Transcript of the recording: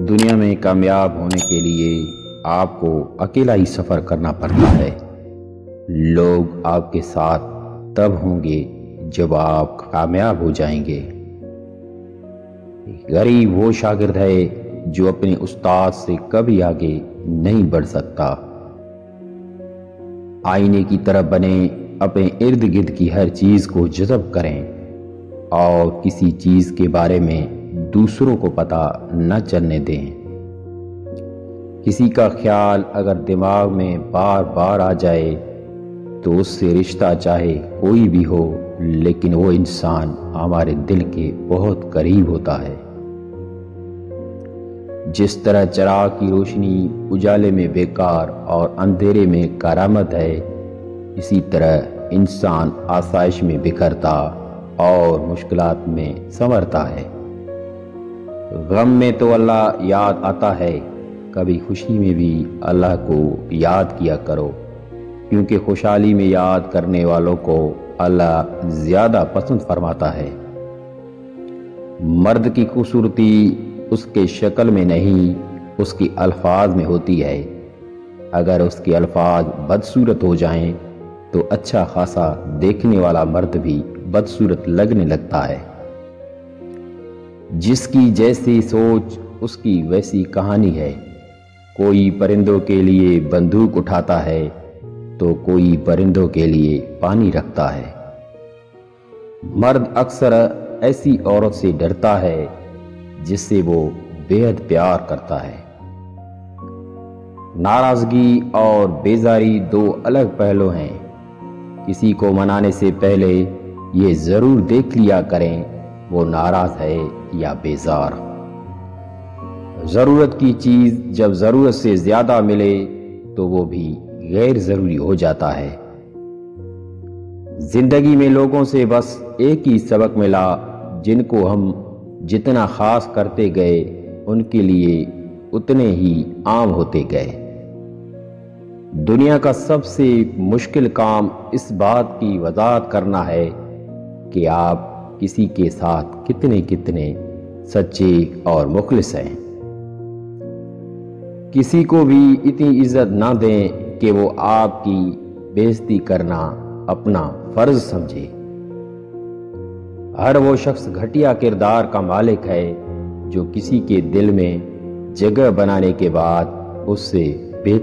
دنیا میں کامیاب ہونے کے لیے آپ کو اکیلا ہی سفر کرنا پڑتا ہے۔ لوگ آپ کے ساتھ تب ہوں گے جب آپ کامیاب ہو جائیں گے۔ غریب وہ شاگرد ہے جو اپنے استاد سے کبھی آگے نہیں بڑھ سکتا۔ آئینے کی طرح بنے، اپنے ارد گرد کی ہر چیز کو جذب کریں اور کسی چیز کے بارے میں دوسروں کو پتہ نہ چلنے دیں۔ کسی کا خیال اگر دماغ میں بار بار آ جائے تو اس سے رشتہ چاہے کوئی بھی ہو، لیکن وہ انسان ہمارے دل کے بہت قریب ہوتا ہے۔ جس طرح چراغ کی روشنی اجالے میں بیکار اور اندھیرے میں کارآمد ہے، اسی طرح انسان آسائش میں بکھرتا اور مشکلات میں سنورتا ہے۔ غم میں تو اللہ یاد آتا ہے، کبھی خوشی میں بھی اللہ کو یاد کیا کرو، کیونکہ خوشحالی میں یاد کرنے والوں کو اللہ زیادہ پسند فرماتا ہے۔ مرد کی خوبصورتی اس کے شکل میں نہیں، اس کے الفاظ میں ہوتی ہے۔ اگر اس کے الفاظ بدصورت ہو جائیں تو اچھا خاصا دیکھنے والا مرد بھی بدصورت لگنے لگتا ہے۔ جس کی جیسی سوچ اس کی ویسی کہانی ہے۔ کوئی پرندوں کے لیے بندوق اٹھاتا ہے تو کوئی پرندوں کے لیے پانی رکھتا ہے۔ مرد اکثر ایسی عورت سے ڈرتا ہے جس سے وہ بے حد پیار کرتا ہے۔ ناراضگی اور بیزاری دو الگ پہلو ہیں۔ کسی کو منانے سے پہلے یہ ضرور دیکھ لیا کریں وہ ناراض ہے یا بیزار۔ ضرورت کی چیز جب ضرورت سے زیادہ ملے تو وہ بھی غیر ضروری ہو جاتا ہے۔ زندگی میں لوگوں سے بس ایک ہی سبق ملا، جن کو ہم جتنا خاص کرتے گئے ان کے لیے اتنے ہی عام ہوتے گئے۔ دنیا کا سب سے مشکل کام اس بات کی وضاحت کرنا ہے کہ آپ کسی کے ساتھ کتنے سچے اور مخلص ہیں۔ کسی کو بھی اتنی عزت نہ دیں کہ وہ آپ کی بے عزتی کرنا اپنا فرض سمجھے۔ ہر وہ شخص گھٹیا کردار کا مالک ہے جو کسی کے دل میں جگہ بنانے کے بعد اس سے بہتر